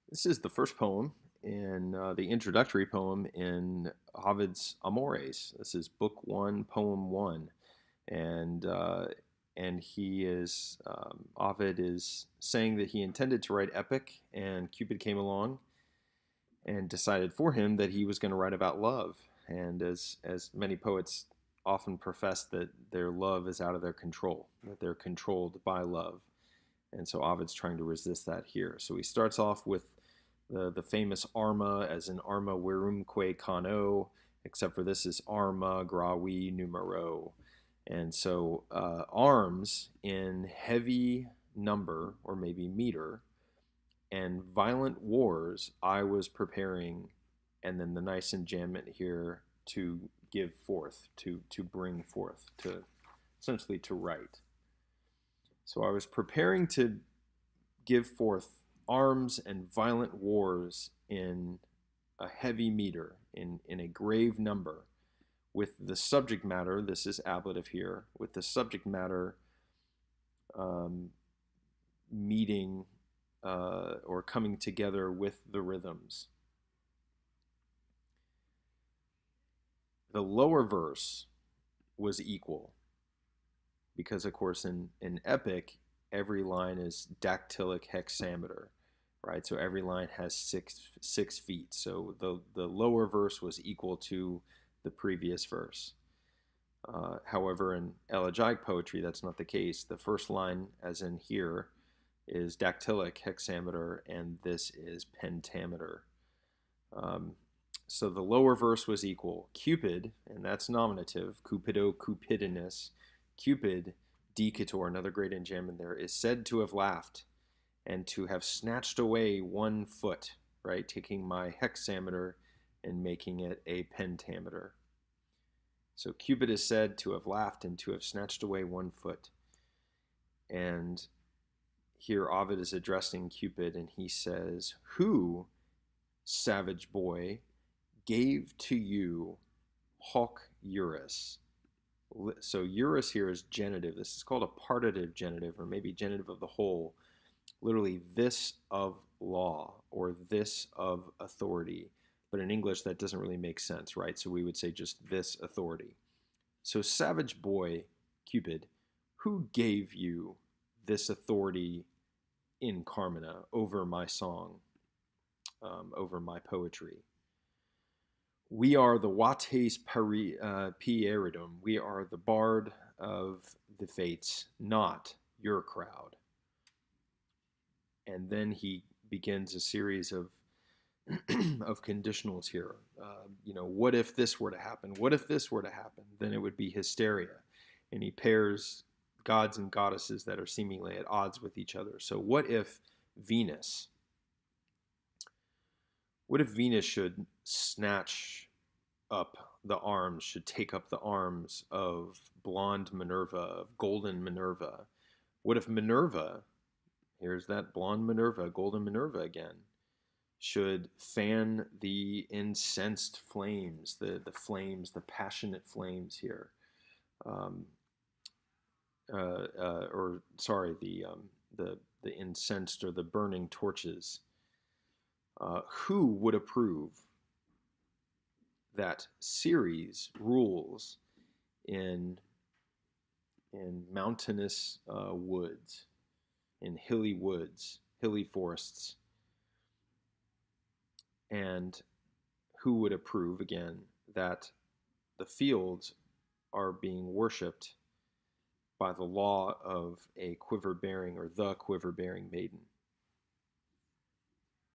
This is the first poem in the introductory poem in Ovid's Amores. This is Book One, Poem One, and he is Ovid is saying that he intended to write epic, and Cupid came along and decided for him that he was going to write about love. And as many poets often profess that their love is out of their control, that they're controlled by love. And so Ovid's trying to resist that here. So he starts off with the famous arma as in arma virumque cano, except for this is arma gravi numero. And so arms in heavy number or maybe meter and violent wars I was preparing, and then the nice enjambment here to give forth, to bring forth, to essentially to write. So I was preparing to give forth arms and violent wars in a heavy meter, in a grave number, with the subject matter, this is ablative here, with the subject matter um, meeting or coming together with the rhythms. The lower verse was equal because, of course, in epic, every line is dactylic hexameter, right? So every line has six feet. So the lower verse was equal to the previous verse. However, in elegiac poetry, that's not the case. The first line, as in here, is dactylic hexameter, and this is pentameter. Um, so the lower verse was equal. Cupid, and that's nominative, cupido, cupidinus. Cupid, dicator, another great enjambment there, is said to have laughed and to have snatched away 1 foot, right? Taking my hexameter and making it a pentameter. So Cupid is said to have laughed and to have snatched away 1 foot. And here Ovid is addressing Cupid, and he says, "Who, savage boy, gave to you hoc Eurus?" So Eurus here is genitive. This is called a partitive genitive, or maybe genitive of the whole. Literally, this of law or this of authority. But in English, that doesn't really make sense, right? So we would say just this authority. So, savage boy, Cupid, who gave you this authority in Carmina over my song, over my poetry? We are the Vates Pieridum. We are the bard of the fates, not your crowd. And then he begins a series of of conditionals here. What if this were to happen? What if this were to happen? Then it would be hysteria. And he pairs gods and goddesses that are seemingly at odds with each other. So Venus, what if Venus should snatch up the arms, should take up the arms of blonde Minerva, of golden Minerva? What if Minerva, here's that blonde Minerva, golden Minerva again, should fan the incensed flames, the flames, the passionate flames here, um, or sorry, the incensed or the burning torches. Who would approve that Ceres rules in mountainous woods, in hilly woods, hilly forests? And who would approve, again, that the fields are being worshipped by the law of a quiver bearing or the quiver bearing maiden?